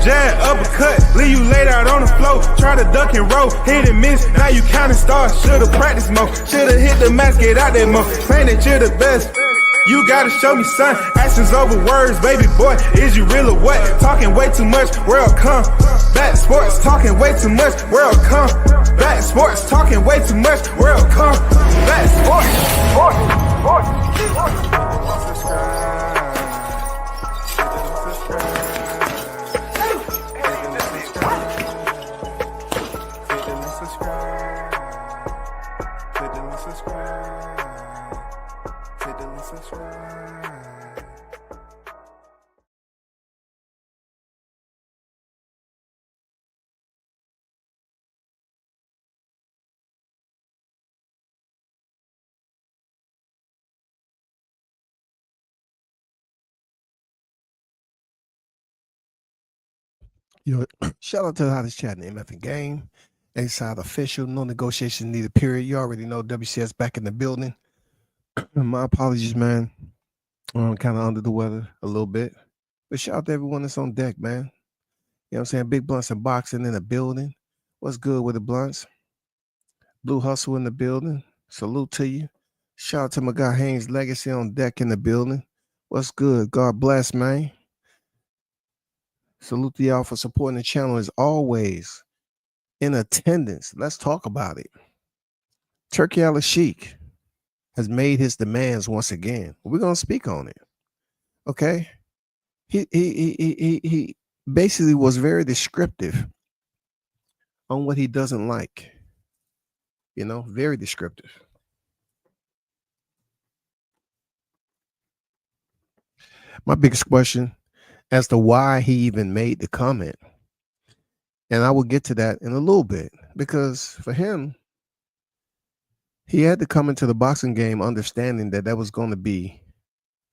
jab, uppercut, leave you laid out on the floor. Try to duck and roll, hit and miss, now you counting stars. Should've practiced more, should've hit the mask, get out that more. Saying that you're the best. You gotta show me, son. Actions over words, baby boy. Is you real or what? Talking way too much, world come. Back sports, talking way too much, world come. Back sports, talking way too much, world come. Back Shout out to the hottest chat in the MF game. A-side official, no negotiation needed, period. You already know WCS back in the building. My apologies, man. I'm kind of under the weather a little bit. But shout out to everyone that's on deck, man. You know what I'm saying? Big Blunts and Boxing in the building. What's good with the Blunts? Blue Hustle in the building. Salute to you. Shout out to my guy Haynes Legacy on deck in the building. What's good? God bless, man. Salute to y'all for supporting the channel as always. In attendance. Let's talk about it. Turki Al-Sheikh has made his demands once again. We're gonna speak on it. Okay. He basically was very descriptive on what he doesn't like. You know, very descriptive. My biggest question as to why he even made the comment. And I will get to that in a little bit, because for him, he had to come into the boxing game understanding that that was going to be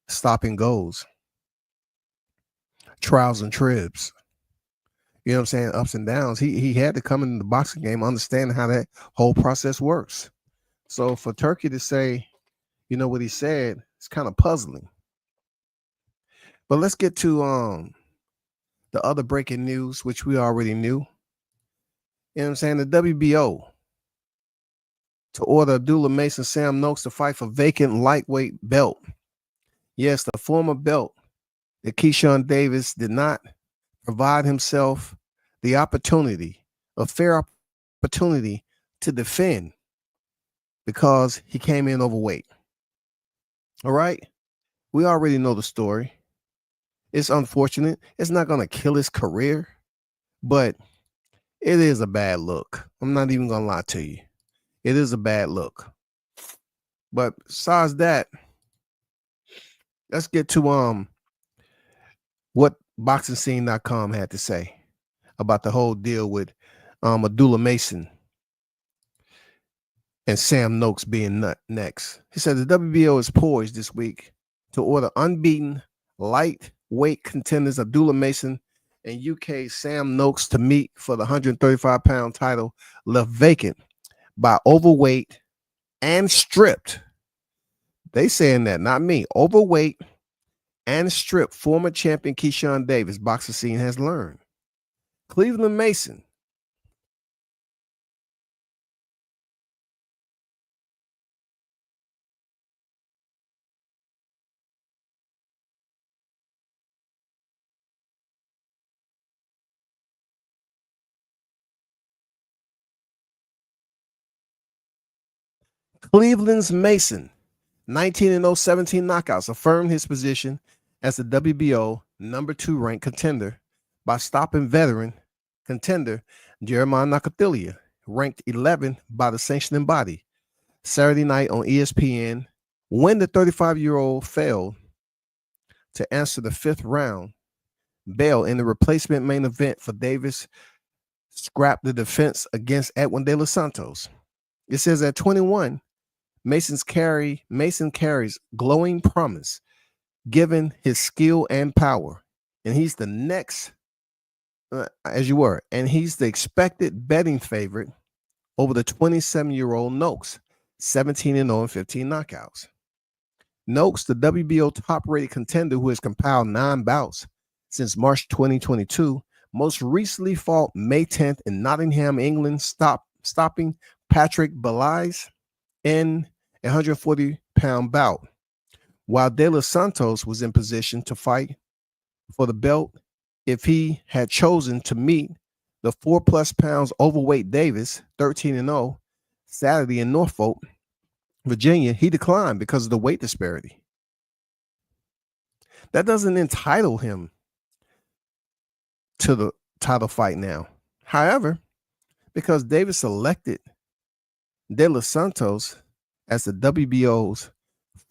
stop and goes, trials and tribs. You know what I'm saying? Ups and downs. He had to come into the boxing game understanding how that whole process works. So for Turki to say, you know, what he said, it's kind of puzzling. But let's get to the other breaking news, which we already knew. You know what I'm saying? The WBO to order Abdullah Mason Sam Noakes to fight for vacant lightweight belt. Yes, the former belt that Keyshawn Davis did not provide himself the opportunity, a fair opportunity to defend because he came in overweight. All right? We already know the story. It's unfortunate. It's not going to kill his career, but it is a bad look. I'm not even going to lie to you. It is a bad look. But besides that, let's get to what BoxingScene.com had to say about the whole deal with Abdullah Mason and Sam Noakes being next. He said the WBO is poised this week to order unbeaten lightweight contenders Abdullah Mason and UK Sam Noakes to meet for the 135-pound title left vacant by overweight and stripped. They saying that, not me. Overweight and stripped former champion Keyshawn Davis, Boxing Scene has learned. Cleveland Mason Cleveland's Mason, 19-0, 17 knockouts, affirmed his position as the WBO number 2 ranked contender by stopping veteran contender Jeremiah Nakathila, ranked 11 by the sanctioning body. Saturday night on ESPN, when the 35-year-old failed to answer the 5th round bell in the replacement main event for Davis, scrapped the defense against Edwin De Los Santos. It says at 21, Mason carries glowing promise, given his skill and power, and he's the next, and he's the expected betting favorite over the 27-year-old Noakes, 17-0 and 15 knockouts. Noakes, the WBO top-rated contender who has compiled 9 bouts since March 2022, Most recently fought May 10th in Nottingham, England, stopping Patrick Belize in a 140-pound bout. While De Los Santos was in position to fight for the belt if he had chosen to meet the 4+ pounds overweight Davis, 13-0, Saturday in Norfolk, Virginia, he declined because of the weight disparity. That doesn't entitle him to the title fight now. However, because Davis selected De Los Santos as the WBO's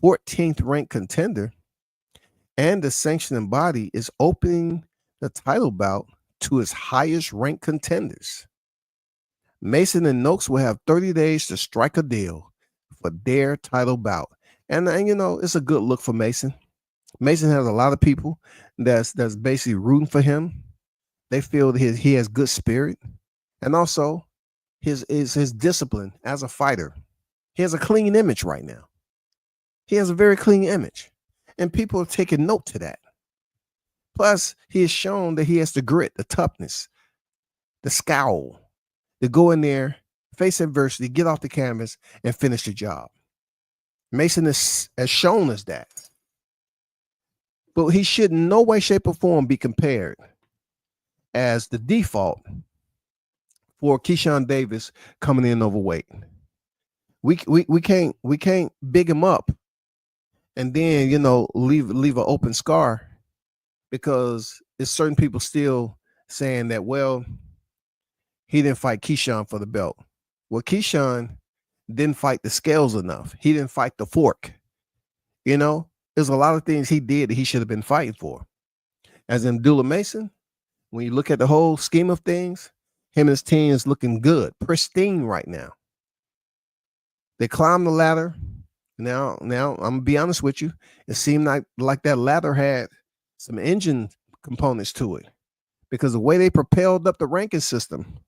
14th ranked contender, and the sanctioning body is opening the title bout to its highest ranked contenders, Mason and Noakes will have 30 days to strike a deal for their title bout. And it's a good look for Mason. Mason has a lot of people that's basically rooting for him. They feel that he has good spirit, and also his discipline as a fighter. He has a clean image right now. He has a very clean image, and people are taking note to that. Plus, he has shown that he has the grit, the toughness, the scowl to go in there, face adversity, get off the canvas, and finish the job. Mason has shown us that. But he should in no way, shape, or form be compared as the default for Keyshawn Davis coming in overweight. We can't big him up and then leave an open scar, because there's certain people still saying that, well, he didn't fight Keyshawn for the belt. Well, Keyshawn didn't fight the scales enough. He didn't fight the fork. There's a lot of things he did that he should have been fighting for. As in Abdullah Mason, when you look at the whole scheme of things, him and his team is looking good, pristine right now. They climbed the ladder. Now I'm gonna be honest with you. It seemed like that ladder had some engine components to it, because the way they propelled up the ranking system.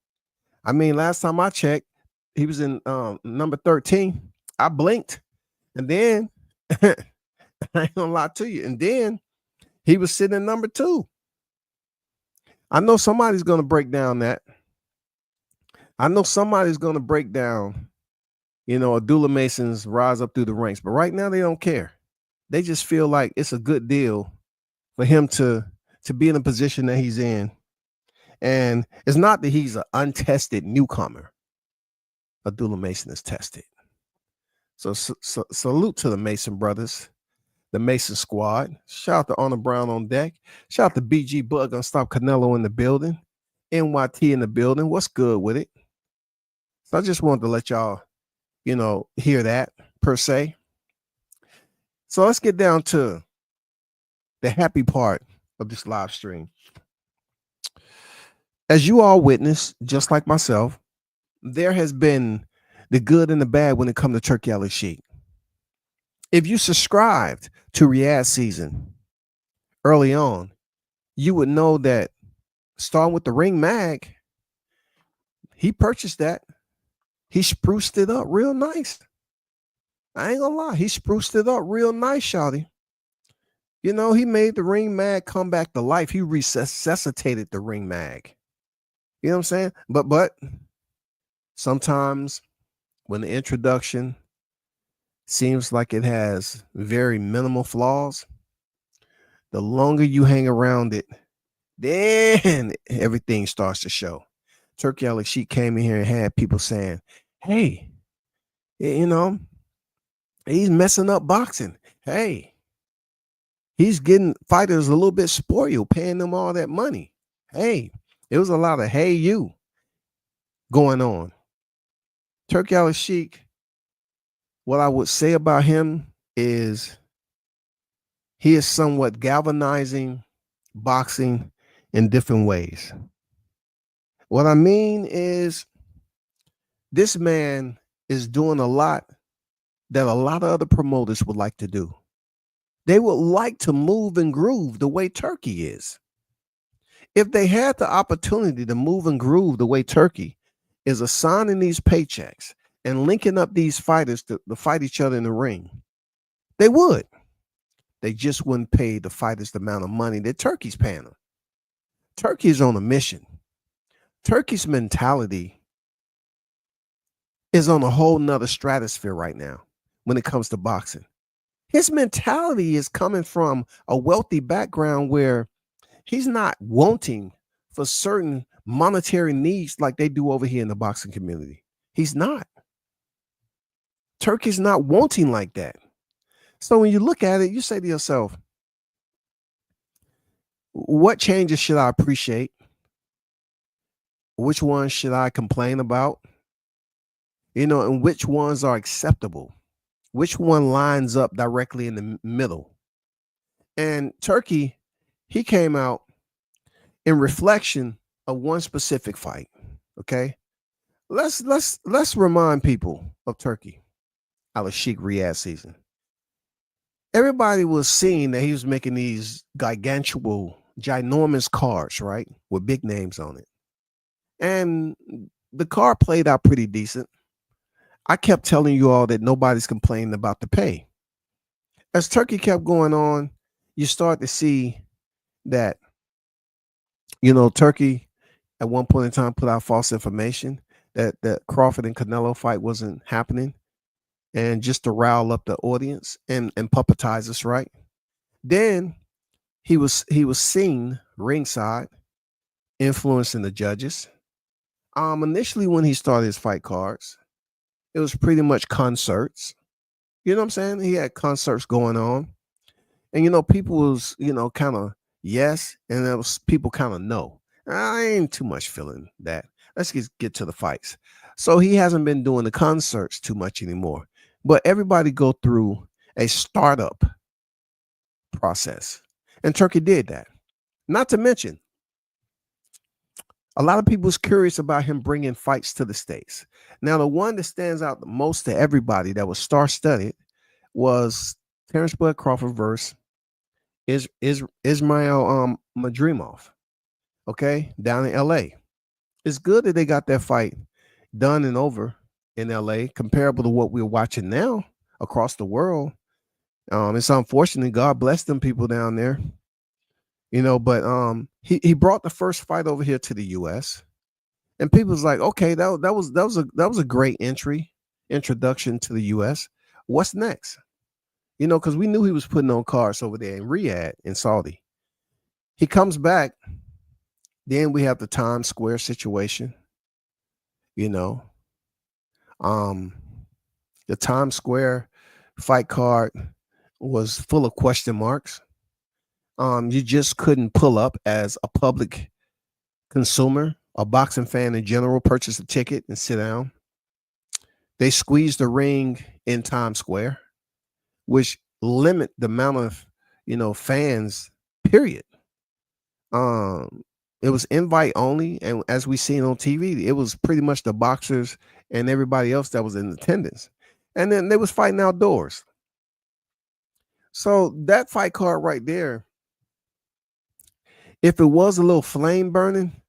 I mean, last time I checked, he was in number 13. I blinked, and then I ain't gonna lie to you. And then he was sitting in number 2. I know somebody's gonna break down that. I know somebody's gonna break down, Abdullah Mason's rise up through the ranks. But right now they don't care. They just feel like it's a good deal for him to be in the position that he's in. And it's not that he's an untested newcomer. Abdullah Mason is tested. So salute to the Mason brothers, the Mason squad. Shout out to Honor Brown on deck. Shout out to BG Bug on Stop Canelo in the building. NYT in the building. What's good with it? So I just wanted to let y'all, hear that per se. So let's get down to the happy part of this live stream. As you all witnessed, just like myself, there has been the good and the bad when it comes to Turkey Al-Sheikh. If you subscribed to Riyadh season early on, you would know that starting with the Ring Mag, he purchased that. He spruced it up real nice. I ain't gonna lie. He spruced it up real nice, shawty. He made the Ring Mag come back to life. He resuscitated the Ring Mag. You know what I'm saying? But sometimes when the introduction seems like it has very minimal flaws, the longer you hang around it, then everything starts to show. Turkey Al-Sheikh came in here and had people saying, hey, he's messing up boxing. Hey, he's getting fighters a little bit spoiled, paying them all that money. Hey, it was a lot of hey you going on. Turkey Al-Sheikh, what I would say about him is he is somewhat galvanizing boxing in different ways. What I mean is this man is doing a lot that a lot of other promoters would like to do. They would like to move and groove the way Turkey is. If they had the opportunity to move and groove the way Turkey is, assigning these paychecks and linking up these fighters to fight each other in the ring, they would. They just wouldn't pay the fighters the amount of money that Turkey's paying them. Turkey is on a mission. Turkey's mentality is on a whole nother stratosphere right now when it comes to boxing. His mentality is coming from a wealthy background where he's not wanting for certain monetary needs like they do over here in the boxing community. He's not. Turkey's not wanting like that. So when you look at it, you say to yourself, what changes should I appreciate? Which ones should I complain about? And which ones are acceptable? Which one lines up directly in the middle? And Turkey, he came out in reflection of one specific fight. Okay. Let's remind people of Turkey, Al-Sheikh Riyadh season. Everybody was seeing that he was making these ginormous cards, right? With big names on it. And the card played out pretty decent. I kept telling you all that nobody's complaining about the pay. As Turkey kept going on, you start to see that, Turkey at one point in time put out false information that the Crawford and Canelo fight wasn't happening, and just to rile up the audience and puppetize us, right? Then he was seen ringside influencing the judges. Initially when he started his fight cards, it was pretty much concerts. You know what I'm saying? He had concerts going on. And people was, kind of yes, and there was people kind of no. I ain't too much feeling that. Let's get to the fights. So he hasn't been doing the concerts too much anymore. But everybody go through a startup process. And Turkey did that. Not to mention, a lot of people was curious about him bringing fights to the States. Now, the one that stands out the most to everybody that was star-studded was Terrence Bud Crawford versus Ismail Madrimov, okay, down in L.A. It's good that they got that fight done and over in L.A., comparable to what we're watching now across the world. It's unfortunate. God bless them people down there. But he brought the first fight over here to the U.S. and people was like, okay, that was a great introduction to the U.S. What's next? Because we knew he was putting on cards over there in Riyadh in Saudi. He comes back. Then we have the Times Square situation. The Times Square fight card was full of question marks. You just couldn't pull up as a public consumer, a boxing fan in general, purchase a ticket and sit down. They squeezed the ring in Times Square, which limit the amount of, fans, period. It was invite only. And as we seen on TV, it was pretty much the boxers and everybody else that was in attendance. And then they was fighting outdoors. So that fight card right there, if it was a little flame burning,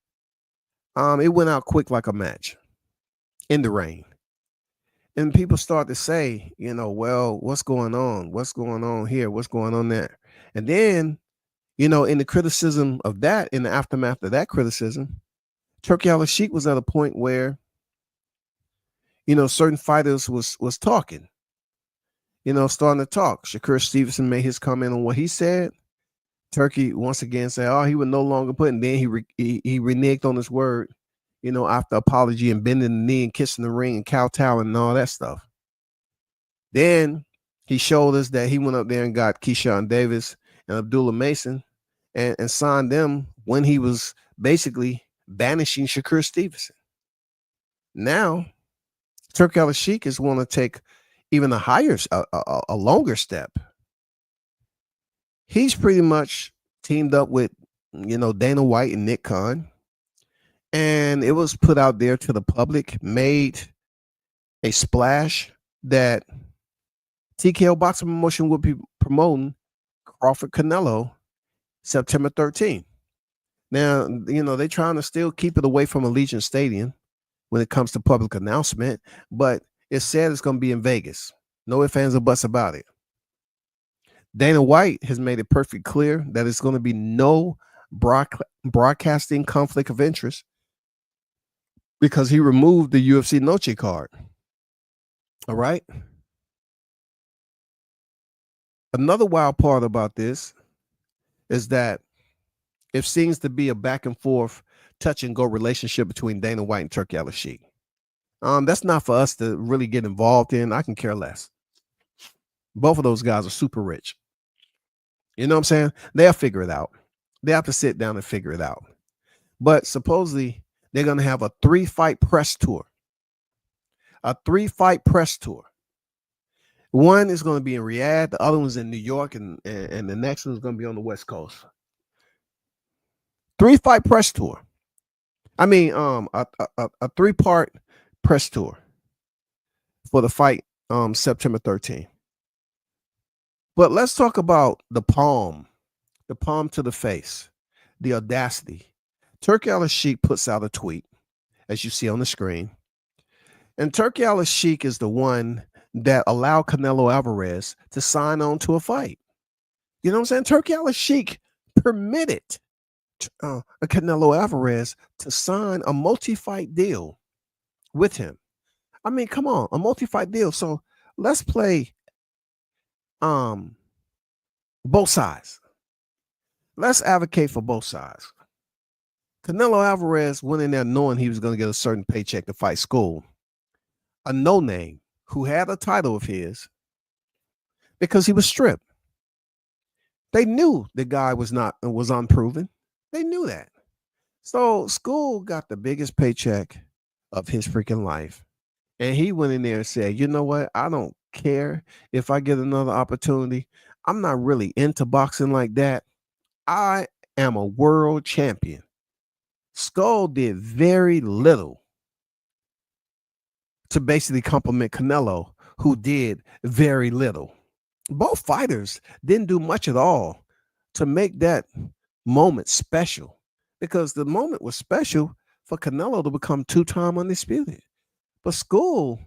it went out quick like a match in the rain. And people start to say, well, what's going on? What's going on here? What's going on there? And then, in the criticism of that, in the aftermath of that criticism, Turki Al-Sheikh was at a point where, certain fighters was talking, starting to talk. Shakur Stevenson made his comment on what he said. Turkey once again said, oh, he would no longer put, and then he reneged on his word, after apology and bending the knee and kissing the ring and kowtowing and all that stuff. Then he showed us that he went up there and got Keyshawn Davis and Abdullah Mason and signed them when he was basically banishing Shakur Stevenson. Now, Turki Al-Sheikh is want to take even a longer step. He's pretty much teamed up with, Dana White and Nick Khan. And it was put out there to the public, made a splash that TKO Boxing Promotion would be promoting Crawford Canelo September 13th. Now, they're trying to still keep it away from Allegiant Stadium when it comes to public announcement, but it's said it's going to be in Vegas. No ifs, ands, or buts about it. Dana White has made it perfectly clear that it's going to be no broadcasting conflict of interest because he removed the UFC Noche card. All right. Another wild part about this is that it seems to be a back and forth touch and go relationship between Dana White and Turki Al-Sheikh. That's not for us to really get involved in. I can care less. Both of those guys are super rich. You know what I'm saying? They'll figure it out. They have to sit down and figure it out. But supposedly they're going to have a 3-fight press tour. A 3-fight press tour. One is going to be in Riyadh. The other one's in New York. And the next one's going to be on the West Coast. 3-fight press tour. I mean, a 3-part press tour for the fight September 13th. But let's talk about the palm to the face, the audacity. Turki Al-Sheikh puts out a tweet, as you see on the screen. And Turki Al-Sheikh is the one that allowed Canelo Alvarez to sign on to a fight. You know what I'm saying? Turki Al-Sheikh permitted Canelo Alvarez to sign a multi-fight deal with him. I mean, come on, a multi-fight deal. So let's play both sides. Let's advocate for both sides. Canelo Alvarez went in there knowing he was going to get a certain paycheck to fight School, a no-name who had a title of his, because he was stripped. They knew the guy was unproven. They knew that. So School got the biggest paycheck of his freaking life. And he went in there and said, you know what? I don't care if I get another opportunity. I'm not really into boxing like that. I am a world champion. Skull did very little to basically compliment Canelo, who did very little. Both fighters didn't do much at all to make that moment special, because the moment was special for Canelo to become 2-time undisputed. But School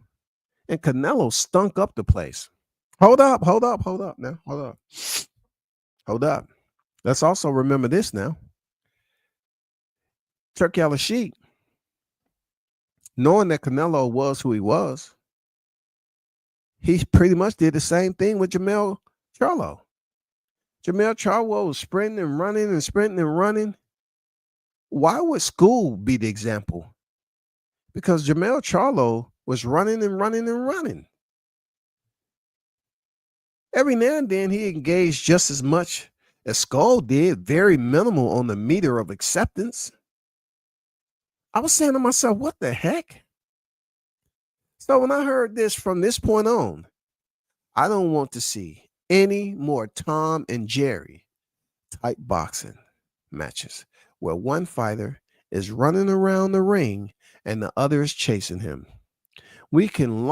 and Canelo stunk up the place. Hold up now. Hold up. Let's also remember this now. Turki Al-Sheikh, knowing that Canelo was who he was, he pretty much did the same thing with Jermell Charlo. Jermell Charlo was sprinting and running. Why would School be the example? Because Jermell Charlo was running. Every now and then he engaged just as much as Skull did, very minimal on the meter of acceptance. I was saying to myself, what the heck? So when I heard this, from this point on, I don't want to see any more Tom and Jerry type boxing matches where one fighter is running around the ring and the other is chasing him. We can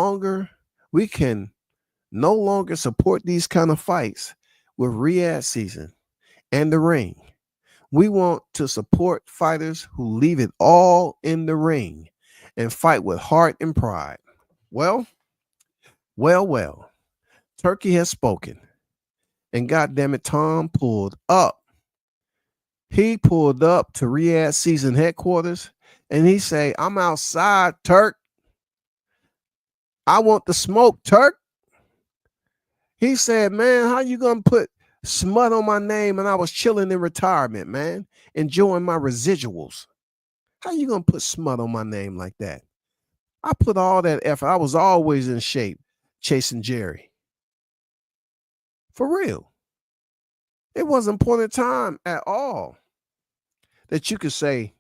no longer support these kind of fights with Riyadh season and the ring. We want to support fighters who leave it all in the ring and fight with heart and pride. Well, Turki has spoken. And goddamn it, Tom pulled up. He pulled up to Riyadh season headquarters and he say, I'm outside, Turk. I want the smoke, Turk. He said, man, how you going to put smut on my name and I was chilling in retirement, man, enjoying my residuals? How you going to put smut on my name like that? I put all that effort. I was always in shape chasing Jerry. For real. It wasn't a point in time at all that you could say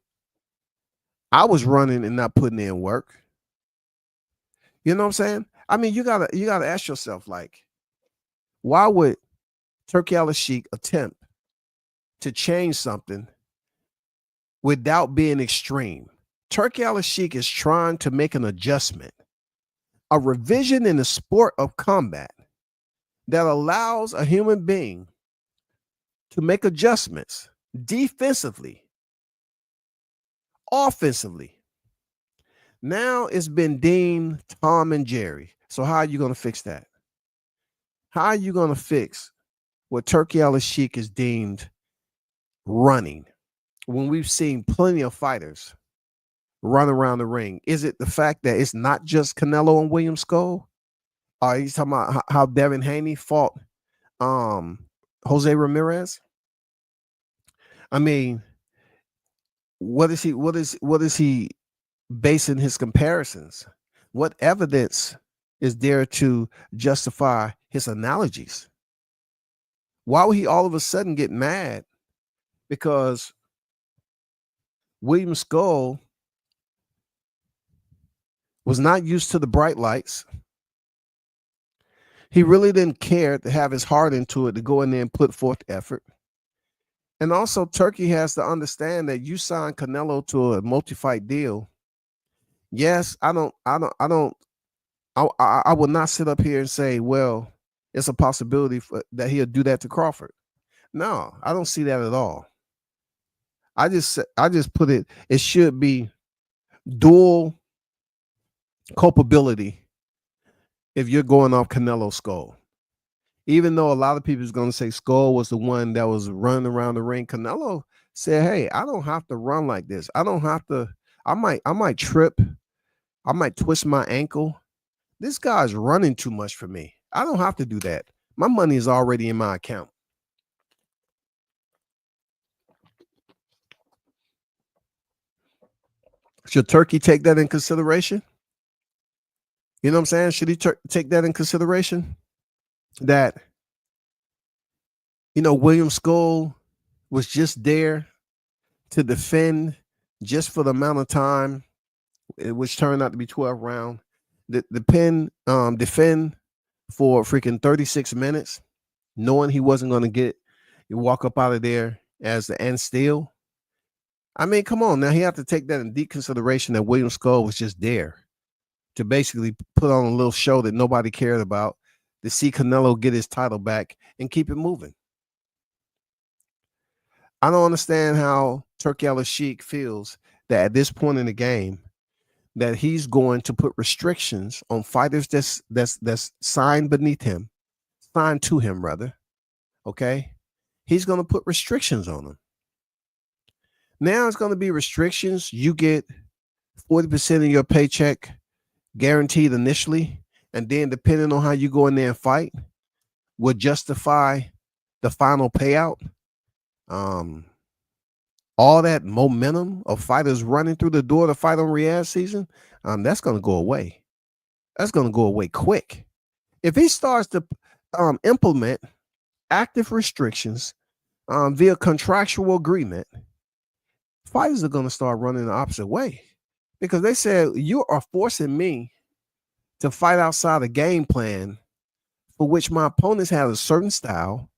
I was running and not putting in work. You know what I'm saying? I mean, you gotta ask yourself, like, why would Turki Al-Sheikh attempt to change something without being extreme? Turki Al-Sheikh is trying to make an adjustment, a revision in the sport of combat that allows a human being to make adjustments defensively, offensively. Now it's been deemed Tom and Jerry. So how are you going to fix that? How are you going to fix what Turki Al-Sheikh is deemed running? when we've seen plenty of fighters run around the ring? Is it the fact that it's not just Canelo and William Skull? He's talking about how Devin Haney fought Jose Ramirez. I mean, what is he basing his comparisons? What evidence is there to justify his analogies? Why would he all of a sudden get mad because William Skull was not used to the bright lights? He really didn't care to have his heart into it, to go in there and put forth effort. And also, Turkey has to understand that you signed Canelo to a multi-fight deal. Yes, I would not sit up here and say, well, it's a possibility that he'll do that to Crawford. No, I don't see that at all. I just put it should be dual culpability if you're going off Canelo Skull. Even though a lot of people is going to say Skull was the one that was running around the ring, Canelo said, hey, I don't have to run like this. I don't have to, I might trip. I might twist my ankle. This guy's running too much for me. I don't have to do that. My money is already in my account. Should Turkey take that in consideration? You know what I'm saying? Should he take that in consideration? That, William Skull was just there to defend just for the amount of time, which turned out to be 12 rounds. Defend for freaking 36 minutes, knowing he wasn't going to walk up out of there as the end still. I mean, come on. Now he have to take that in deep consideration that William Skull was just there to basically put on a little show that nobody cared about, to see Canelo get his title back and keep it moving. I don't understand how Turki Al-Sheikh feels that at this point in the game that he's going to put restrictions on fighters that's signed beneath him, signed to him rather. Okay, he's going to put restrictions on them. Now it's going to be restrictions. You get 40% of your paycheck guaranteed initially, and then depending on how you go in there and fight, will justify the final payout. All that momentum of fighters running through the door to fight on Riyadh season, that's going to go away. That's going to go away quick. If he starts to implement active restrictions via contractual agreement, fighters are going to start running the opposite way, because they said, you are forcing me to fight outside a game plan for which my opponents have a certain style,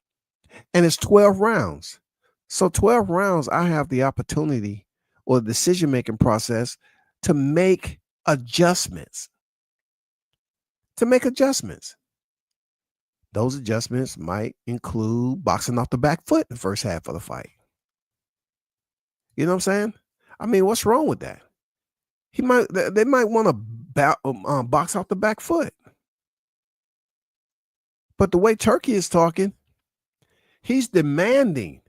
and it's 12 rounds. So 12 rounds, I have the opportunity or the decision-making process to make adjustments. Those adjustments might include boxing off the back foot in the first half of the fight. You know what I'm saying? I mean, what's wrong with that? They might want to box off the back foot. But the way Turkey is talking, he's demanding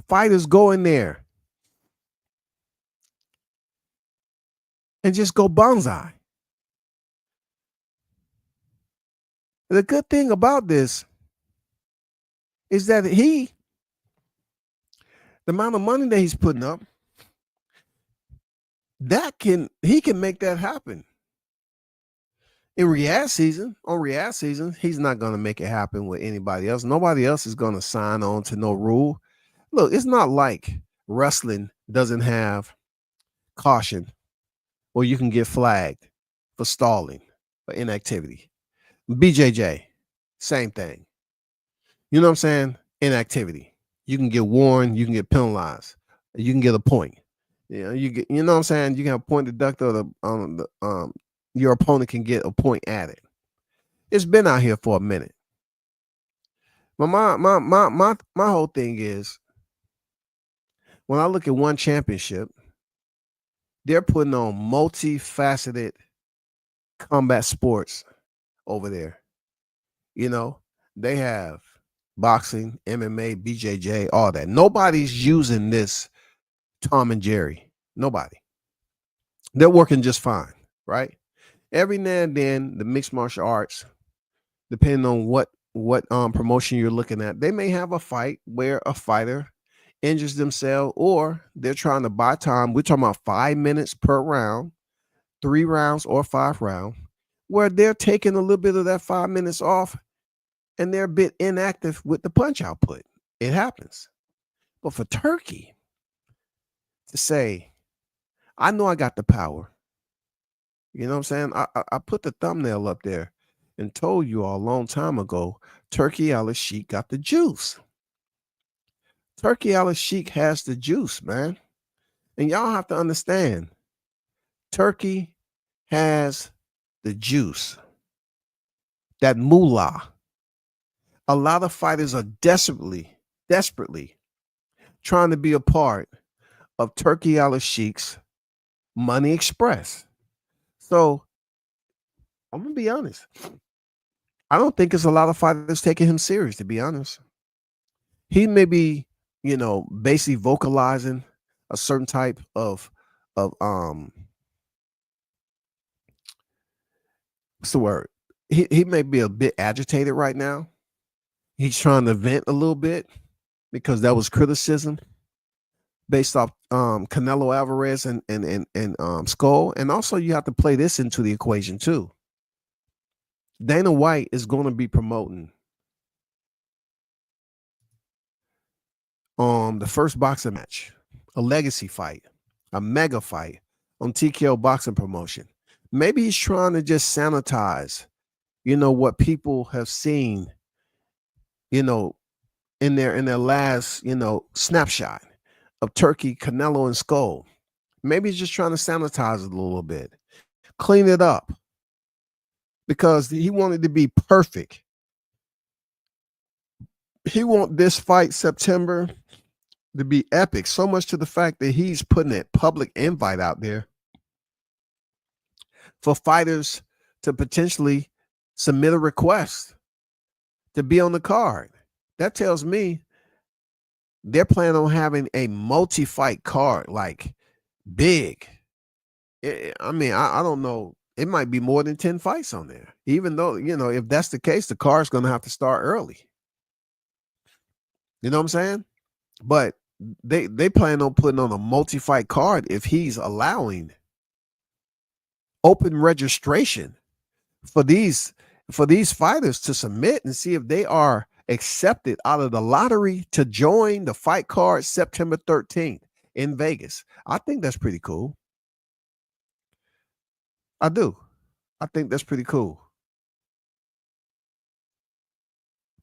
fighters go in there and just go banzai. The good thing about this is that the amount of money that he's putting up, he can make that happen. On Riyadh season, he's not going to make it happen with anybody else. Nobody else is going to sign on to no rule. Look, it's not like wrestling doesn't have caution or you can get flagged for stalling or inactivity. BJJ, same thing. You know what I'm saying? Inactivity. You can get warned, you can get penalized, you can get a point. You know what I'm saying? You can have a point deducted, or your opponent can get a point added. It's been out here for a minute. But my whole thing is, when I look at one championship, they're putting on multifaceted combat sports over there. They have boxing, MMA, BJJ, all that. Nobody's using this Tom and Jerry. Nobody. They're working just fine, right? Every now and then, the mixed martial arts, depending on what promotion you're looking at, they may have a fight where a fighter injures themselves or they're trying to buy time. We're talking about 5 minutes per round, 3 rounds or 5 rounds, where they're taking a little bit of that 5 minutes off and they're a bit inactive with the punch output. It happens. But for Turkey to say, I know I got the power. You know what I'm saying? I put the thumbnail up there and told you all a long time ago, Turki Al-Sheikh got the juice. Turki Al-Sheikh has the juice, man. And y'all have to understand, Turkey has the juice. That moolah. A lot of fighters are desperately trying to be a part of Turki Al-Sheikh's Money Express. So I'm gonna be honest. I don't think it's a lot of fighters taking him serious, to be honest. He may be, basically vocalizing a certain type of what's the word? He may be a bit agitated right now. He's trying to vent a little bit because that was criticism based off Canelo Alvarez and Skull. And also you have to play this into the equation too. Dana White is going to be promoting the first boxing match, a legacy fight, a mega fight on TKO Boxing Promotion. Maybe he's trying to just sanitize, what people have seen, in their last, snapshot of Turkey, Canelo, and Skull. Maybe he's just trying to sanitize it a little bit, clean it up, because he wanted to be perfect. He want this fight September to be epic, so much to the fact that he's putting a public invite out there for fighters to potentially submit a request to be on the card. That tells me they're planning on having a multi-fight card, like big. I don't know. It might be more than 10 fights on there, even though, if that's the case, the card's going to have to start early. You know what I'm saying? But they plan on putting on a multi-fight card if he's allowing open registration for these fighters to submit and see if they are accepted out of the lottery to join the fight card September 13th in Vegas. I think that's pretty cool. I do. I think that's pretty cool.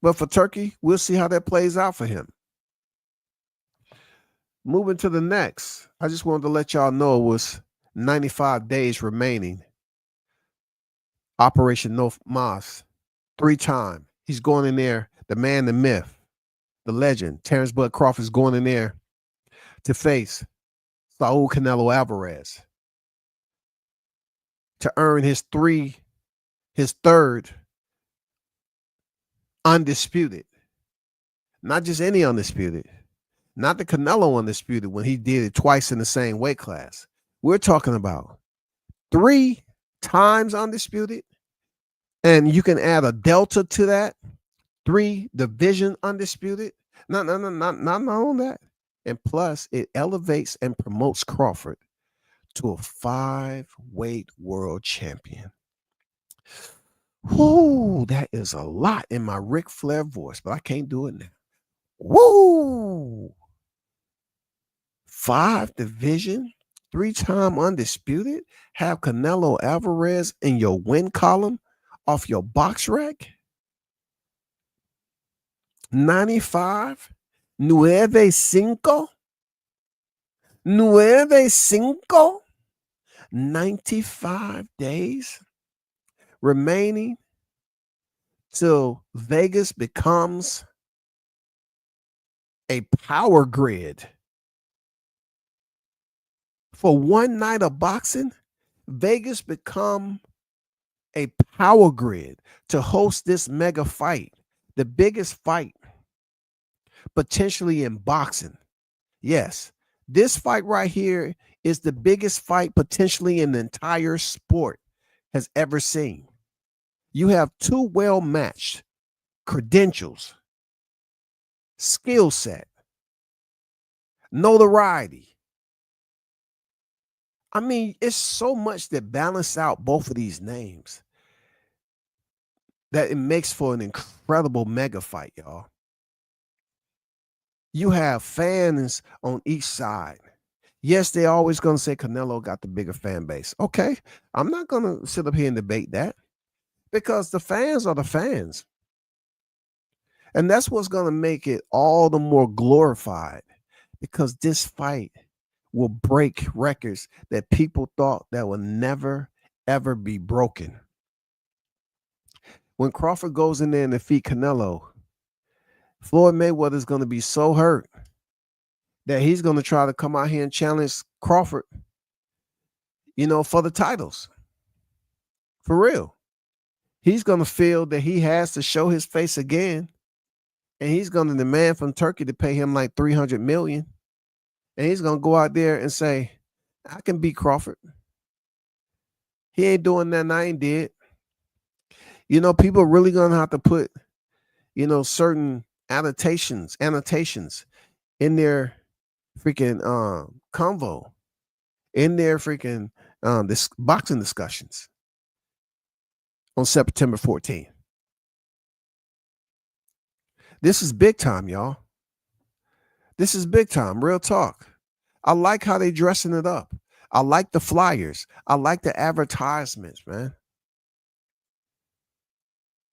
But for Turkey, we'll see how that plays out for him. Moving to the next, I just wanted to let y'all know it was 95 days remaining. Operation No Mas, 3-time. He's going in there, the man, the myth, the legend. Terrence Bud Crawford is going in there to face Saul Canelo Alvarez to earn his third undisputed. Not just any undisputed. Not the Canelo undisputed when he did it twice in the same weight class. We're talking about 3 times undisputed. And you can add a delta to that. 3 division undisputed. Not on that. And plus, it elevates and promotes Crawford to a 5-weight world champion. Whoo, that is a lot in my Ric Flair voice, but I can't do it now. Woo! 5 division, 3-time undisputed. Have Canelo Alvarez in your win column off your box rack. 95, 95, 95 days remaining till Vegas becomes a power grid. For one night of boxing, Vegas become a power grid to host this mega fight, the biggest fight potentially in boxing. Yes, this fight right here is the biggest fight potentially in the entire sport has ever seen. You have two well matched credentials, skill set, notoriety. I mean, it's so much that balance out both of these names that it makes for an incredible mega fight, y'all. You have fans on each side. Yes, they're always going to say Canelo got the bigger fan base. Okay, I'm not going to sit up here and debate that because the fans are the fans. And that's what's going to make it all the more glorified because this fight will break records that people thought that would never, ever be broken. When Crawford goes in there and defeat Canelo, Floyd Mayweather is going to be so hurt that he's going to try to come out here and challenge Crawford, for the titles. For real. He's going to feel that he has to show his face again. And he's going to demand from Turkey to pay him like $300 million. And he's going to go out there and say, I can beat Crawford. He ain't doing nothing I ain't did. People are really going to have to put, certain annotations in their freaking convo, in their freaking this boxing discussions on September 14th. This is big time, y'all. This is big time, real talk. I like how they dressing it up. I like the flyers. I like the advertisements, man.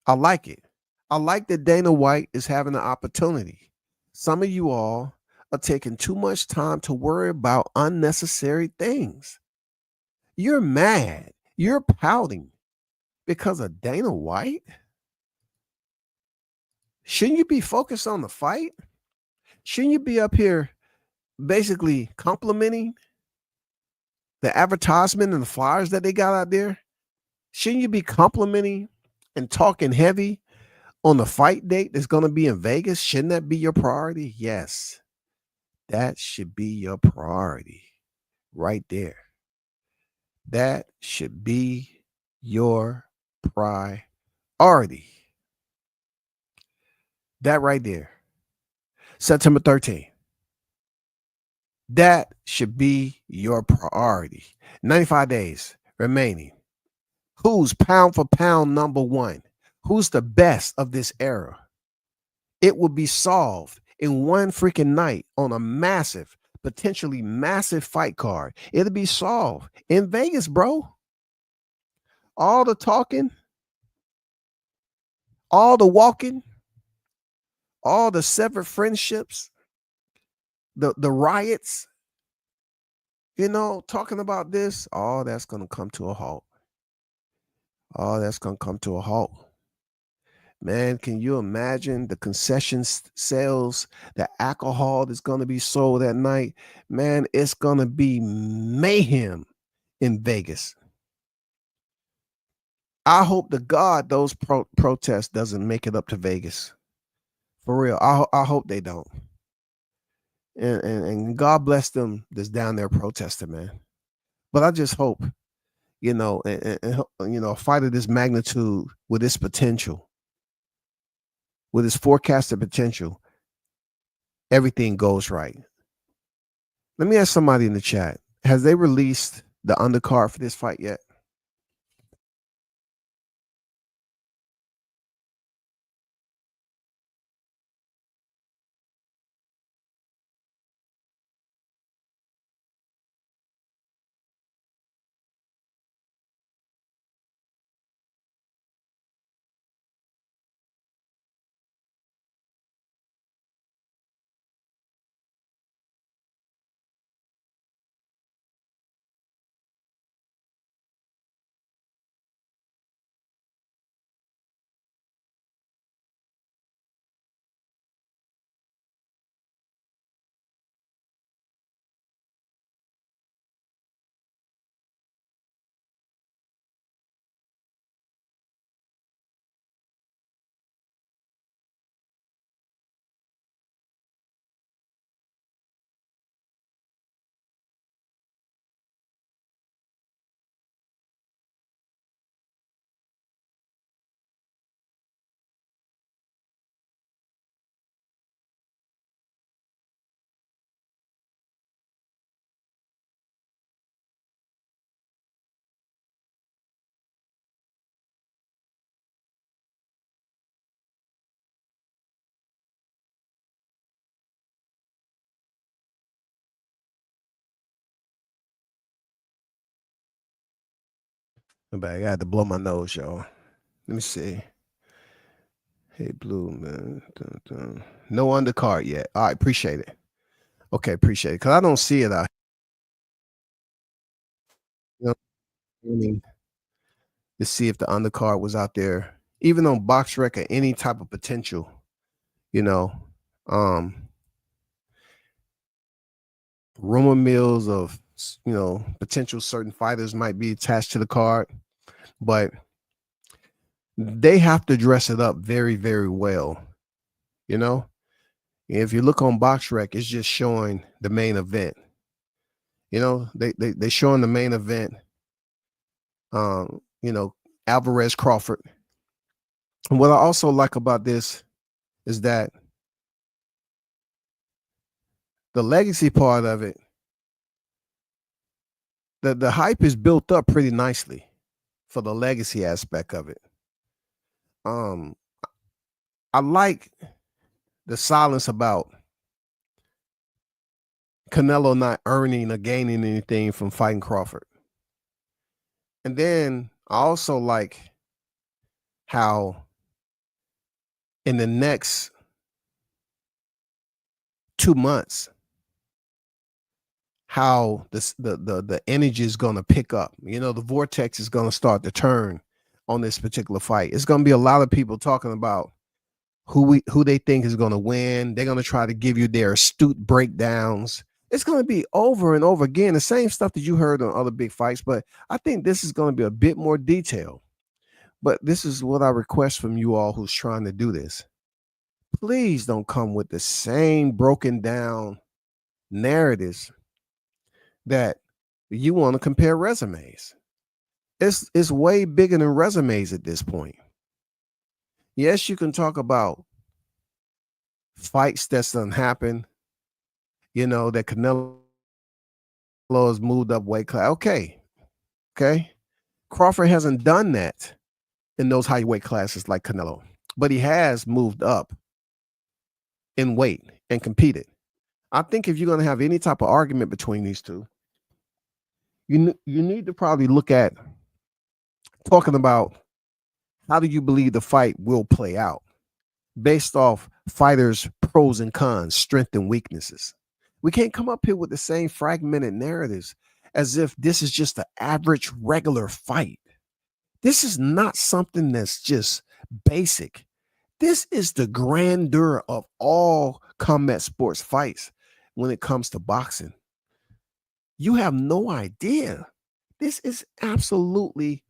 I like it. I like that Dana White is having an opportunity. Some of you all are taking too much time to worry about unnecessary things. You're mad. You're pouting because of Dana White? Shouldn't you be focused on the fight? Shouldn't you be up here basically complimenting the advertisement and the flyers that they got out there? Shouldn't you be complimenting and talking heavy on the fight date that's going to be in Vegas? Shouldn't that be your priority? Yes, that should be your priority right there. That should be your priority. That right there. September 13th. That should be your priority. 95 days remaining. Who's pound for pound number one? Who's the best of this era? It will be solved in one freaking night on a massive, potentially massive fight card. It'll be solved in Vegas, bro. All the talking, all the walking, all the severed friendships, the riots, talking about this, all that's going to come to a halt. All that's going to come to a halt. Man, can you imagine the concession sales, the alcohol that's going to be sold that night? Man, it's going to be mayhem in Vegas. I hope to God those protests doesn't make it up to Vegas. For real. I hope they don't. And God bless them that's down there protesting, man. But I just hope, a fight of this magnitude with this potential, with its forecasted potential, everything goes right. Let me ask somebody in the chat, has they released the undercard for this fight yet? But I had to blow my nose, y'all. Let me see. Hey, Blue, man. Dun, dun. No undercard yet. All right, appreciate it. Okay, appreciate it. Because I don't see it out here. You know, I mean, to see if the undercard was out there, even on box record, any type of potential, you know, um, rumor mills of, potential certain fighters might be attached to the card, but they have to dress it up very, very well. You know, if you look on BoxRec, it's just showing the main event. You know, they showing the main event. You know, Alvarez Crawford. And what I also like about this is that the legacy part of it, the hype is built up pretty nicely for the legacy aspect of it. Um, I like the silence about Canelo not earning or gaining anything from fighting Crawford. And then I also like how in the next 2 months, how the energy is going to pick up. You know, the vortex is going to start to turn on this particular fight. It's going to be a lot of people talking about who they think is going to win. They're going to try to give you their astute breakdowns. It's going to be over and over again, the same stuff that you heard on other big fights, but I think this is going to be a bit more detailed. But this is what I request from you all who's trying to do this. Please don't come with the same broken down narratives that you want to compare resumes. It's way bigger than resumes at this point. Yes, you can talk about fights that's done happen, you know, that Canelo has moved up weight class. Okay. Crawford hasn't done that in those high weight classes like Canelo, but he has moved up in weight and competed. I think if you're going to have any type of argument between these two, you need to probably look at talking about how do you believe the fight will play out based off fighters' pros and cons, strengths and weaknesses. We can't come up here with the same fragmented narratives as if this is just an average regular fight. This is not something that's just basic. This is the grandeur of all combat sports fights when it comes to boxing. You have no idea. This is absolutely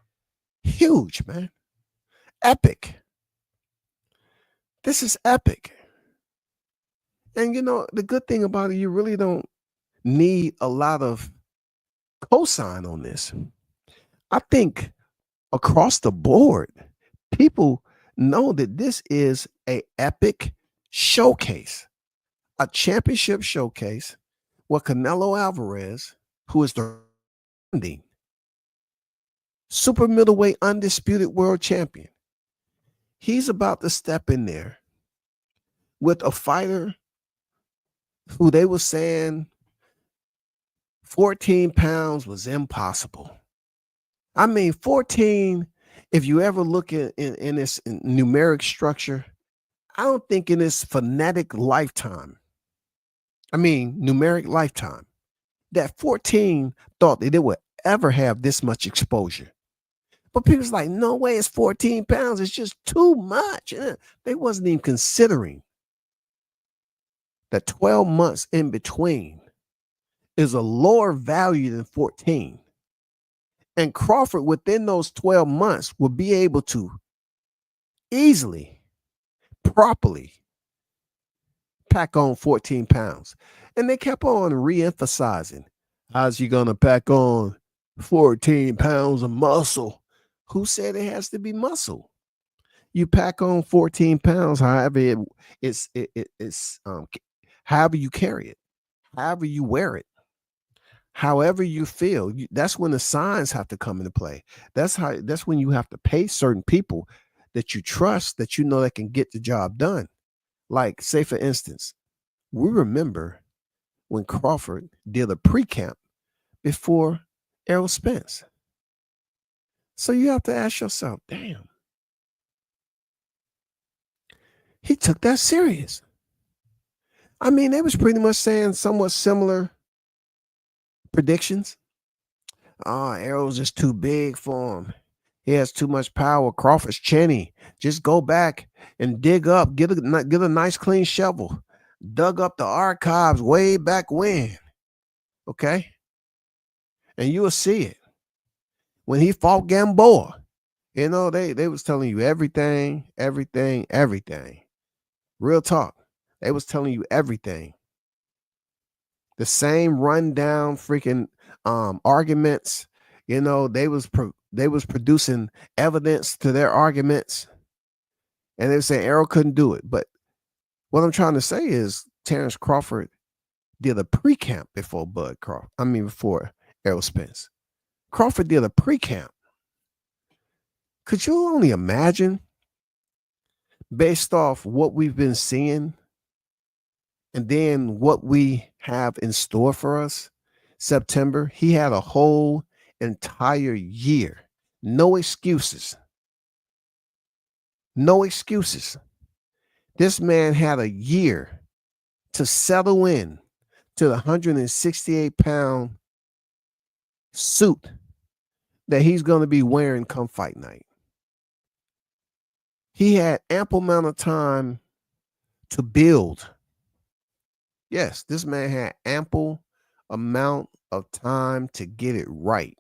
huge, man. Epic. This is epic. And you know, the good thing about it, you really don't need a lot of cosign on this. I think across the board, people know that this is a epic showcase, a championship showcase where Canelo Alvarez, who is the super middleweight undisputed world champion, he's about to step in there with a fighter who they were saying 14 pounds was impossible. I mean, 14, if you ever look in this numeric structure, I don't think in this numeric lifetime, that 14 thought that it would ever have this much exposure. But people's like, no way, it's 14 pounds. It's just too much. They wasn't even considering that 12 months in between is a lower value than 14. And Crawford, within those 12 months, will be able to easily, properly pack on 14 pounds. And they kept on re-emphasizing, how's he going to pack on 14 pounds of muscle? Who said it has to be muscle? You pack on 14 pounds, however however you carry it, however you wear it, however you feel. That's when the signs have to come into play. That's when you have to pay certain people that you trust, that you know that can get the job done. Like, say for instance, we remember when Crawford did a pre-camp before Errol Spence. So you have to ask yourself, damn, he took that serious. I mean, they was pretty much saying somewhat similar predictions. Oh, Errol's just too big for him. He has too much power. Crawford's chinny. Just go back and dig up. Get a nice clean shovel. Dug up the archives way back when. Okay? And you will see it. When he fought Gamboa, they was telling you everything. Real talk. They was telling you everything. The same rundown freaking arguments. They was producing evidence to their arguments, and they were saying Errol couldn't do it. But what I'm trying to say is Terrence Crawford did a pre-camp before before Errol Spence. Crawford did a pre-camp. Could you only imagine, based off what we've been seeing and then what we have in store for us, September, he had a whole entire year. No excuses. No excuses. This man had a year to settle in to the 168-pound suit that he's going to be wearing come fight night. He had ample amount of time to build. Yes, this man had ample amount of time to get it right.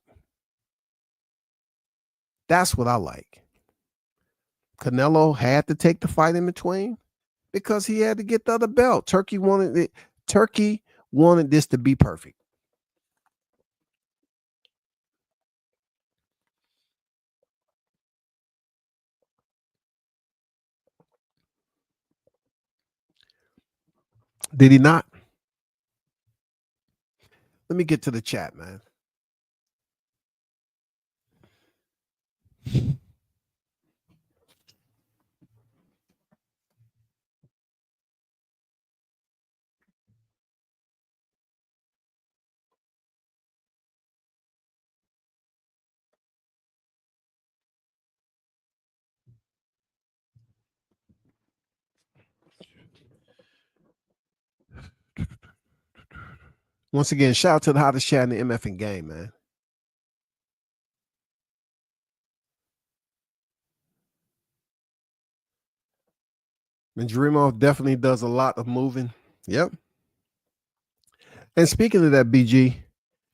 That's what I like. Canelo had to take the fight in between because he had to get the other belt. Turkey wanted it. Turkey wanted this to be perfect. Did he not? Let me get to the chat, man. Once again, shout out to the hottest chat in the MFing game, man. And Dreamoff definitely does a lot of moving. Yep. And speaking of that, BG,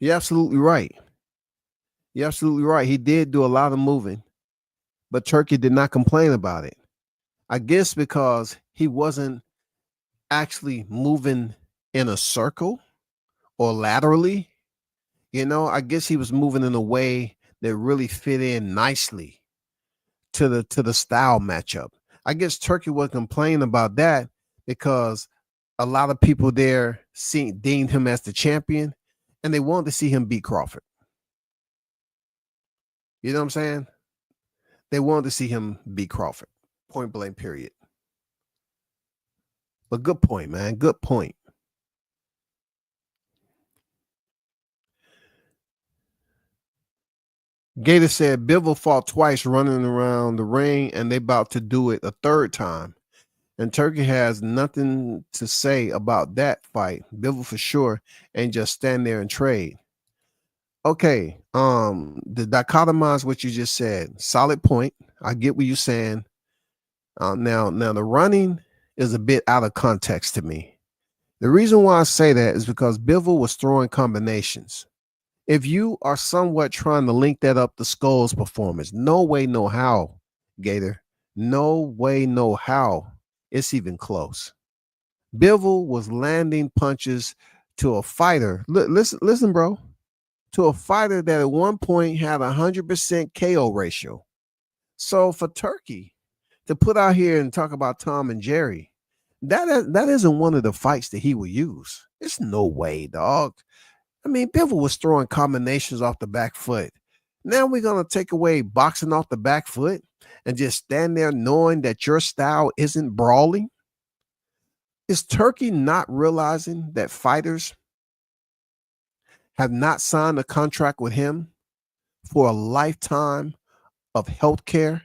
you're absolutely right. You're absolutely right. He did do a lot of moving, but Turkey did not complain about it. I guess because he wasn't actually moving in a circle or laterally. I guess he was moving in a way that really fit in nicely to the style matchup. I guess Turkey was complaining about that because a lot of people there deemed him as the champion, and they wanted to see him beat Crawford. You know what I'm saying? They wanted to see him beat Crawford. Point blank, period. But good point, man. Good point. Gator said Bivol fought twice running around the ring, and they about to do it a third time. And Turkey has nothing to say about that fight. Bivol for sure ain't just stand there and trade. Okay, the dichotomize what you just said. Solid point. I get what you're saying. Now the running is a bit out of context to me. The reason why I say that is because Bivol was throwing combinations. If you are somewhat trying to link that up to Skull's performance, no way, no how, Gator. No way, no how. It's even close. Bivol was landing punches to a fighter. Listen, bro. To a fighter that at one point had 100% KO ratio. So for Turkey to put out here and talk about Tom and Jerry, that isn't one of the fights that he will use. It's no way, dog. I mean, Bivol was throwing combinations off the back foot. Now we're going to take away boxing off the back foot and just stand there knowing that your style isn't brawling? Is Turkey not realizing that fighters have not signed a contract with him for a lifetime of healthcare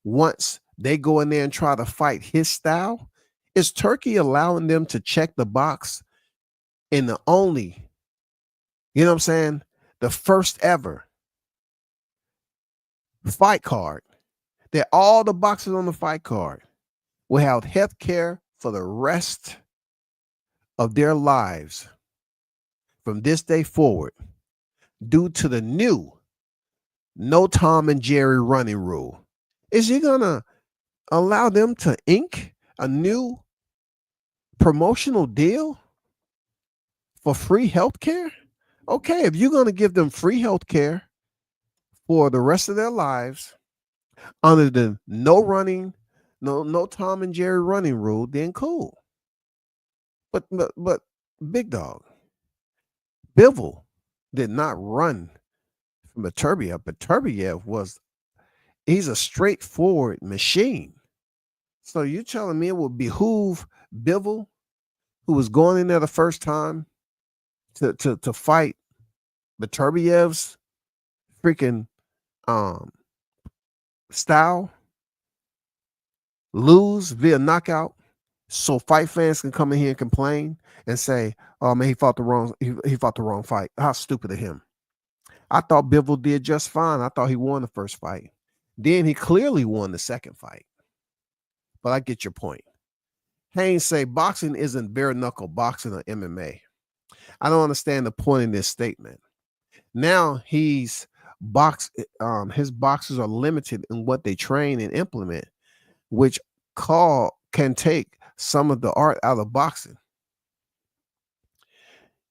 once they go in there and try to fight his style? Is Turkey allowing them to check the box in the only, you know what I'm saying, the first ever fight card that all the boxers on the fight card will have health care for the rest of their lives from this day forward due to the new no Tom and Jerry running rule? Is he going to allow them to ink a new promotional deal for free health care? Okay, if you're going to give them free health care for the rest of their lives under the no running, no Tom and Jerry running rule, then cool. But big dog, Bivol did not run from Beterbiev, but Beterbiev he's a straightforward machine. So you telling me it would behoove Bivol, who was going in there the first time, to fight Beterbiev's freaking style, lose via knockout, so fight fans can come in here and complain and say, "Oh man, he fought the wrong fight." How stupid of him! I thought Bivol did just fine. I thought he won the first fight. Then he clearly won the second fight. But I get your point. Haynes say boxing isn't bare knuckle boxing or MMA. I don't understand the point in this statement. Now his boxers are limited in what they train and implement, which can take some of the art out of boxing.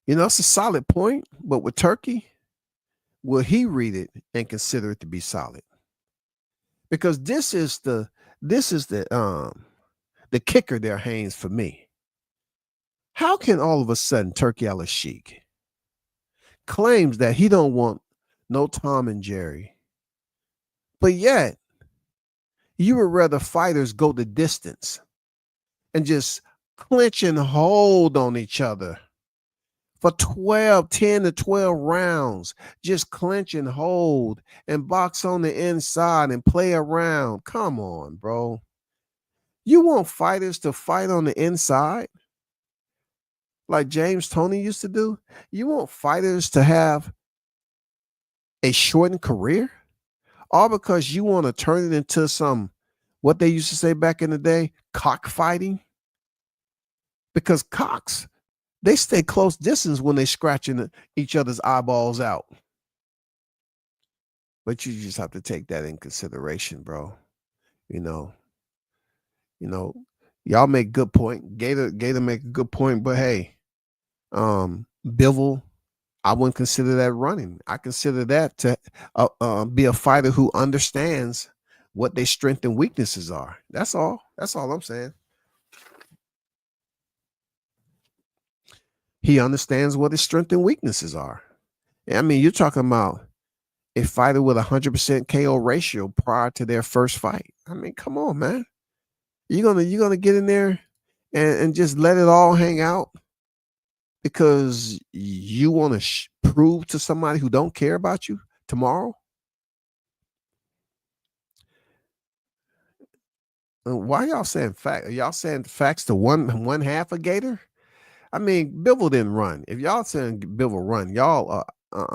You know, it's a solid point, but with Turkey, will he read it and consider it to be solid? Because this is the kicker there, Haynes, for me. How can all of a sudden Turkey Al-Sheikh claims that he don't want no Tom and Jerry, but yet you would rather fighters go the distance and just clinch and hold on each other for 10 to 12 rounds, just clinch and hold and box on the inside and play around. Come on, bro. You want fighters to fight on the inside like James Toney used to do? You want fighters to have a shortened career? All because you want to turn it into some, what they used to say back in the day, cockfighting? Because cocks, they stay close distance when they scratching each other's eyeballs out. But you just have to take that in consideration, bro. You know, y'all make good point. Gator make a good point, but hey, Bivol, I wouldn't consider that running. I consider that to be a fighter who understands what their strengths and weaknesses are. That's all. That's all I'm saying. He understands what his strengths and weaknesses are. I mean, you're talking about a fighter with 100% KO ratio prior to their first fight. I mean, come on, man. You're gonna get in there and just let it all hang out because you want to prove to somebody who don't care about you tomorrow? Why y'all saying fact? Are y'all saying facts to one half a Gator? I mean, Bivol didn't run. If y'all saying Bivol run, y'all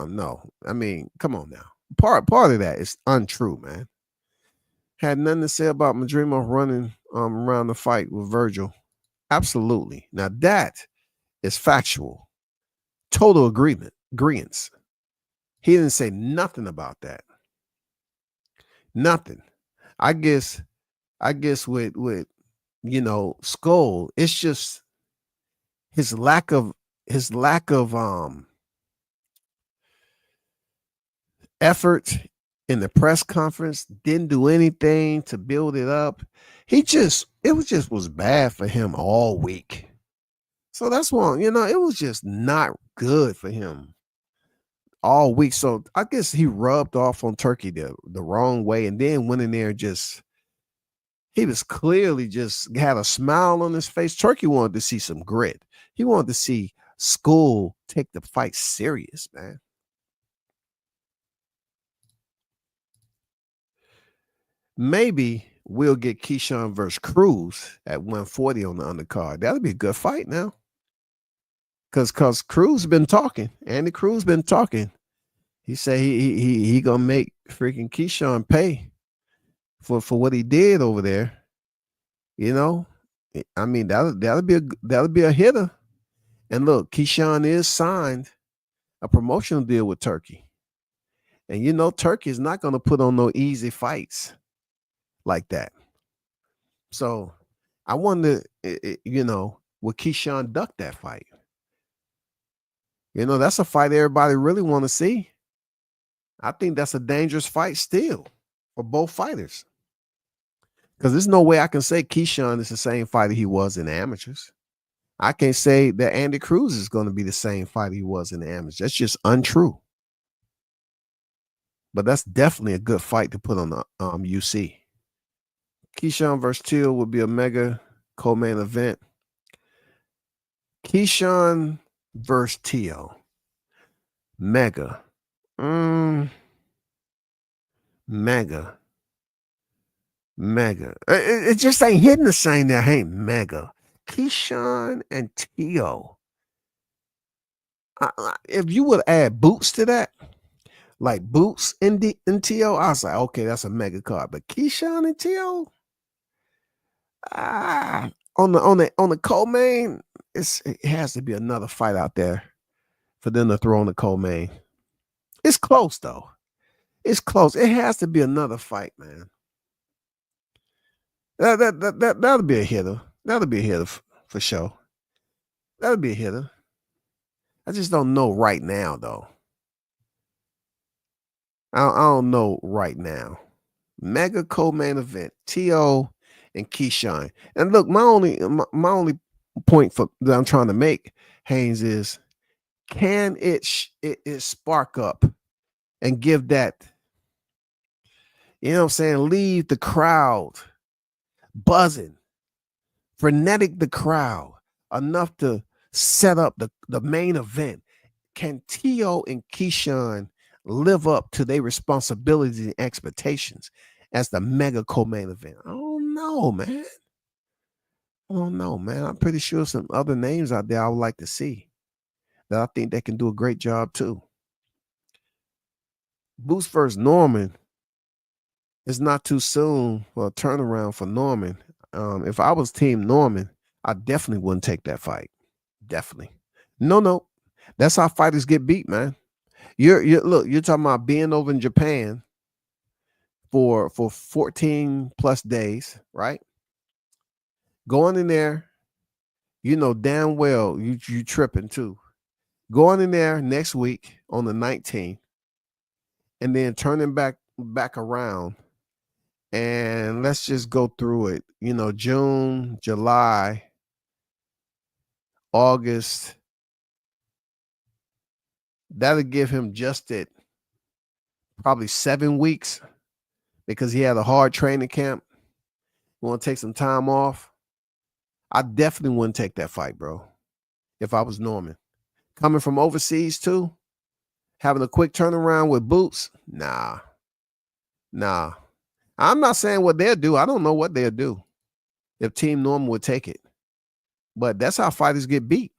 no. I mean, come on now. Part of that is untrue, man. Had nothing to say about Madrimov running around the fight with Virgil. Absolutely. Now that is factual. Total agreements. He didn't say nothing about that. Nothing. I guess with Skull, it's just his lack of effort in the press conference, didn't do anything to build it up. It was bad for him all week. So that's why, it was just not good for him all week. So I guess he rubbed off on Turkey the wrong way and then went in there and he was clearly just had a smile on his face. Turkey wanted to see some grit. He wanted to see Skull take the fight serious, man. maybe we'll get Keyshawn versus Cruz at 140 on the undercard. That'll be a good fight now. Because Cruz been talking. Andy Cruz been talking. He said he gonna make freaking Keyshawn pay for what he did over there. You know, I mean that'll be a hitter. And look, Keyshawn is signed a promotional deal with Turkey, and you know Turkey is not gonna put on no easy fights like that. So I wonder, you know, will Keyshawn duck that fight? You know, that's a fight everybody really want to see. I think that's a dangerous fight still for both fighters. Because there's no way I can say Keyshawn is the same fighter he was in the amateurs. I can't say that Andy Cruz is going to be the same fighter he was in the amateurs. That's just untrue. But that's definitely a good fight to put on the UC. Keyshawn versus Teal would be a mega co-main event. Keyshawn versus Teal. Mega. Mega. It just ain't hitting the same that ain't mega. Keyshawn and Teal. If you would add Boots to that, like Boots and Teal, I was like, okay, that's a mega card. But Keyshawn and Teal, on the co-main, it has to be another fight out there for them to throw on the co-main. It's close though. It's close. It has to be another fight, man. That'll be a hitter. That'll be a hitter for sure. That'll be a hitter. I just don't know right now, though. I don't know right now. Mega co-main event, T.O. and Keyshawn. And look, my only point that I'm trying to make, Haynes, is can it spark up and give that, you know what I'm saying, leave the crowd buzzing, frenetic the crowd enough to set up the main event. Can T.O. and Keyshawn live up to their responsibilities and expectations as the mega co-main event? I don't know, man. I'm pretty sure some other names out there I would like to see that I think they can do a great job too. Boots versus Norman. It's not too soon for a turnaround for Norman. If I was Team Norman, I definitely wouldn't take that fight. Definitely. No. That's how fighters get beat, man. You're talking about being over in Japan for 14 plus days, right? Going in there, you know damn well you tripping too. Going in there next week on the 19th, and then turning back around. And let's just go through it. You know, June, July, August. That'll give him just probably 7 weeks because he had a hard training camp. You want to take some time off? I definitely wouldn't take that fight, bro. If I was Norman. Coming from overseas too, having a quick turnaround with Boots, nah. I'm not saying what they'll do. I don't know what they'll do if Team Norman would take it. But that's how fighters get beat.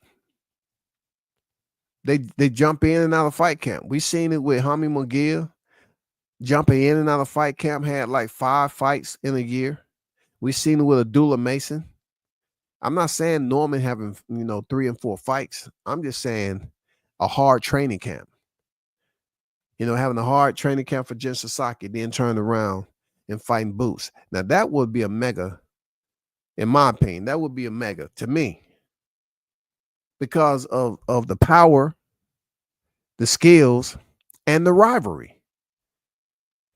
They jump in and out of fight camp. We seen it with Hammy McGill jumping in and out of fight camp, had like 5 fights in a year. We seen it with Abdullah Mason. I'm not saying Norman having, 3 and 4 fights. I'm just saying a hard training camp. Having a hard training camp for Jin Sasaki, then turned around and fighting Boots. Now that would be a mega, in my opinion. That would be a mega to me because of the power, the skills, and the rivalry.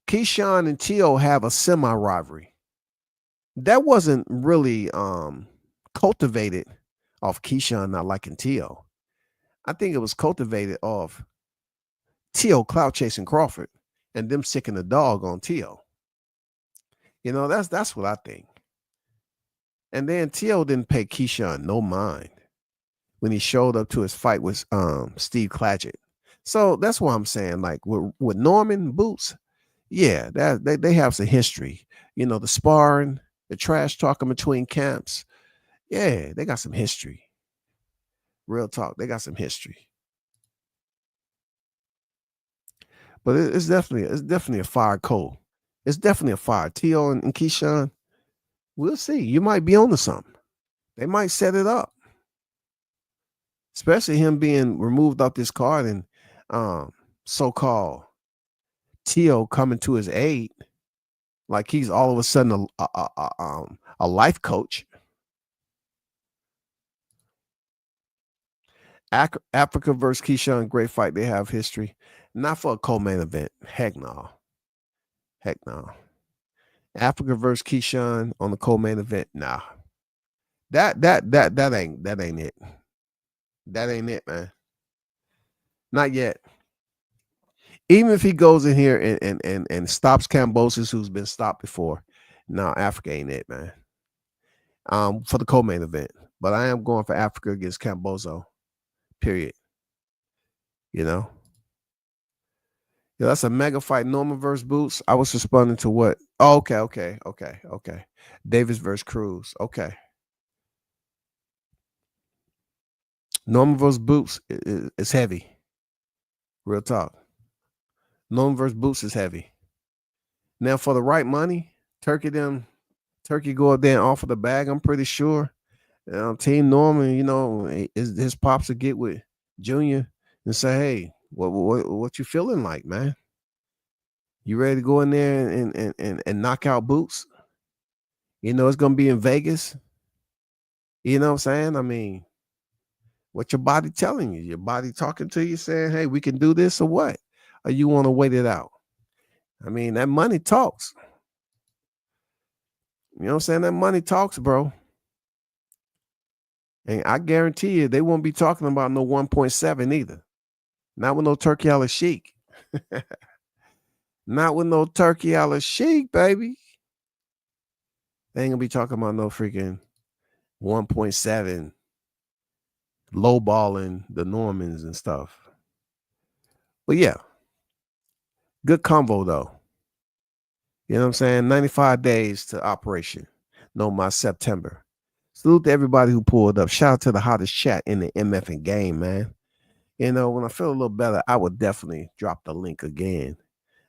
Keyshawn and T.O. have a semi-rivalry. That wasn't really cultivated off Keyshawn not liking T.O. I think it was cultivated off T.O. clout chasing Crawford and them sicking the dog on T.O. That's what I think. And then T.O. didn't pay Keyshawn no mind when he showed up to his fight with Steve Claggett. So that's what I'm saying. Like with Norman Boots, yeah, they have some history. the sparring, the trash talking between camps. Yeah, they got some history. Real talk, they got some history. But it's definitely a fire code. It's definitely a fire. T.O. and Keyshawn, we'll see. You might be on to something. They might set it up. Especially him being removed off this card and so-called T.O. coming to his aid. Like he's all of a sudden a life coach. Africa versus Keyshawn, great fight. They have history. Not for a co-main event. Heck no. Heck no. Africa versus Keyshawn on the co-main event. Nah. That ain't it. That ain't it, man. Not yet. Even if he goes in here and stops Kambosos, who's been stopped before. No, Africa ain't it, man. For the co-main event. But I am going for Africa against Kambosos. Period. Yeah, that's a mega fight. Norman versus Boots. I was responding to what? Oh, okay. Davis versus Cruz. Okay. Norman versus Boots is heavy. Real talk. Norman versus Boots is heavy. Now for the right money, Turkey go up there and offer the bag. I'm pretty sure. Team Norman, his pops will get with Junior and say, hey, what you feeling like, man? You ready to go in there and knock out Boots? It's gonna be in Vegas. You know what I'm saying? I mean, what your body telling you? Your body talking to you saying, hey, we can do this or what? Or you want to wait it out? I mean, that money talks. You know what I'm saying? That money talks, bro. And I guarantee you, they won't be talking about no 1.7 either. Not with no Turkey Al Sheik. Not with no Turkey Al Sheik, baby. They ain't gonna be talking about no freaking 1.7 lowballing the Normans and stuff. But yeah, good combo though. You know what I'm saying? 95 days to operation. No, my September. Salute to everybody who pulled up. Shout out to the hottest chat in the MF and game, man. When I feel a little better, I would definitely drop the link again.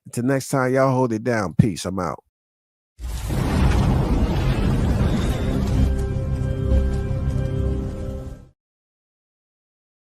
Until next time, y'all hold it down. Peace. I'm out.